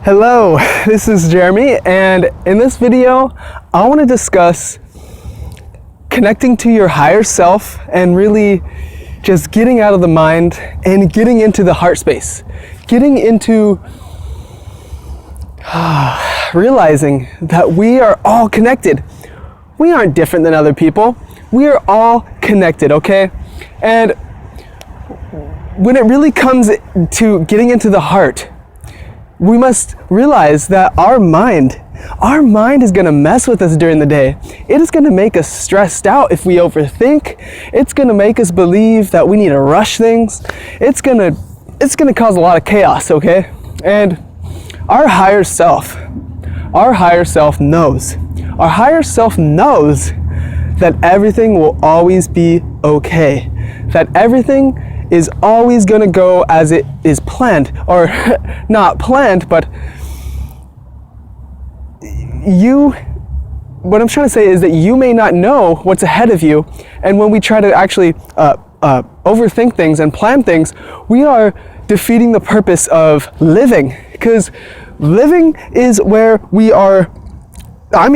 Hello, this is Jeremy, and in this video, I want to discuss connecting to your higher self and really just getting out of the mind and getting into the heart space. Getting into realizing that we are all connected. We aren't different than other people. We are all connected, okay? And when it really comes to getting into the heart, we must realize that our mind is going to mess with us during the day. It is going to make us stressed out if we overthink. It's going to make us believe that we need to rush things. It's going to cause a lot of chaos, okay? And our higher self knows. Our higher self knows that everything will always be okay. That everything is always going to go as it is planned, or not planned, but what I'm trying to say is that you may not know what's ahead of you, and when we try to actually overthink things and plan things, we are defeating the purpose of living, because living is where we are,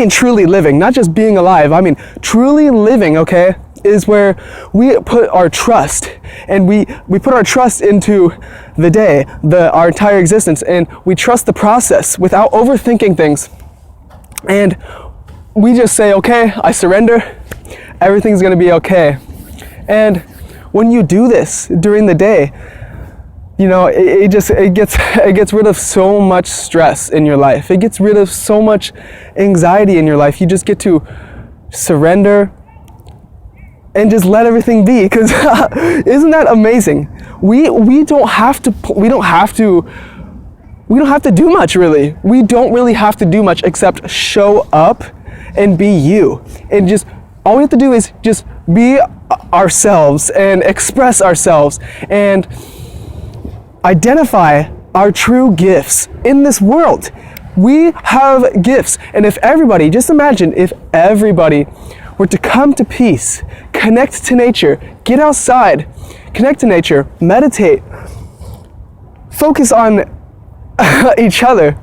truly living, not just being alive, truly living, okay, is where we put our trust, and we put our trust into the day, our entire existence, and we trust the process without overthinking things. And we just say, okay, I surrender, everything's gonna be okay. And when you do this during the day, it gets rid of so much stress in your life. It gets rid of so much anxiety in your life. You just get to surrender and just let everything be, because isn't that amazing? We don't have to do much, really. We don't really have to do much except show up and be you. And just all we have to do is just be ourselves and express ourselves and identify our true gifts in this world. We have gifts, and just imagine if everybody were to come to peace, connect to nature, get outside, connect to nature, meditate, focus on each other.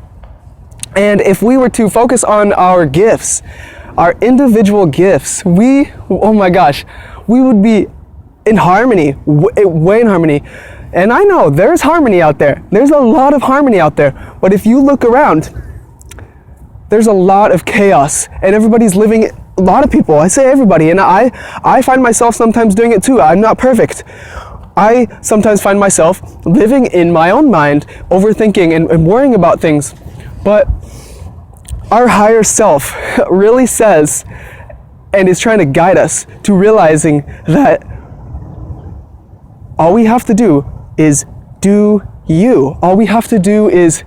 And if we were to focus on our gifts, our individual gifts, we would be in harmony, way in harmony. And I know there's harmony out there. There's a lot of harmony out there. But if you look around, there's a lot of chaos, and everybody's living. A lot of people, I say everybody, and I find myself sometimes doing it too. I'm not perfect. I sometimes find myself living in my own mind, overthinking and worrying about things. But our higher self really says and is trying to guide us to realizing that all we have to do is do you. All we have to do is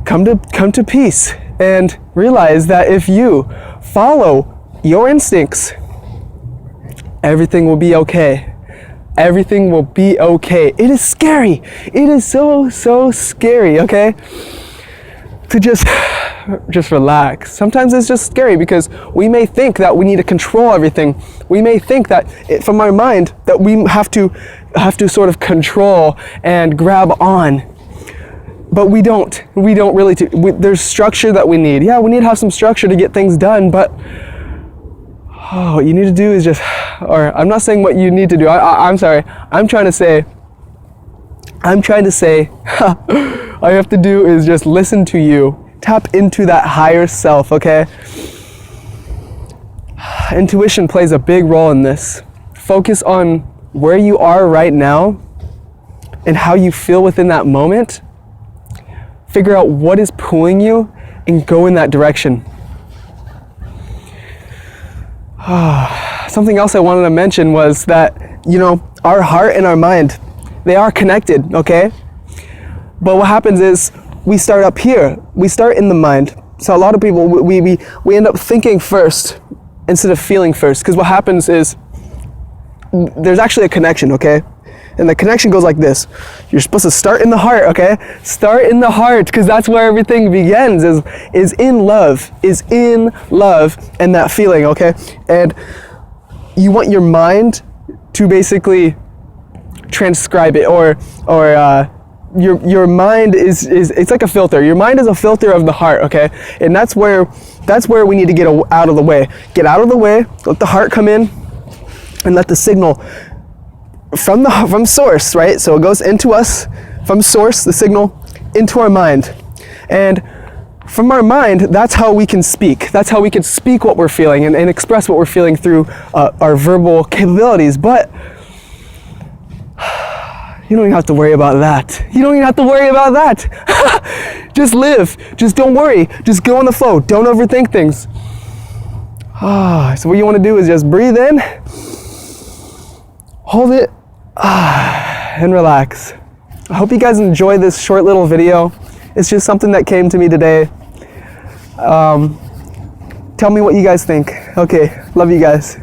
come to peace and realize that if you follow your instincts, everything will be okay. Everything will be okay. It is scary. It is so scary, okay? To just relax. Sometimes it's just scary because we may think that we need to control everything. We may think that from our mind that we have to sort of control and grab on. But we don't really. There's structure that we need. Yeah, we need to have some structure to get things done, but what you need to do is I'm not saying what you need to do. I'm sorry. I'm trying to say, all you have to do is just listen to you. Tap into that higher self, okay? Intuition plays a big role in this. Focus on where you are right now and how you feel within that moment. Figure out what is pulling you and go in that direction. Something else I wanted to mention was that, our heart and our mind, they are connected, okay? But what happens is we start up here. We start in the mind. So a lot of people, we end up thinking first instead of feeling first, because what happens is there's actually a connection, okay? And the connection goes like this. You're supposed to start in the heart, okay? Start in the heart, because that's where everything begins, is in love, and that feeling, okay? And you want your mind to basically transcribe it or your mind is it's like a filter. Your mind is a filter of the heart, okay? And that's where we need to get out of the way. Get out of the way, let the heart come in, and let the signal from source, right? So it goes into us, from source, the signal, into our mind. And from our mind, that's how we can speak. That's how we can speak what we're feeling and express what we're feeling through our verbal capabilities. But you don't even have to worry about that. You don't even have to worry about that. Just live. Just don't worry. Just go on the flow. Don't overthink things. So what you want to do is just breathe in, hold it, and relax. I hope you guys enjoyed this short little video. It's just something that came to me today. Tell me what you guys think. Okay, love you guys.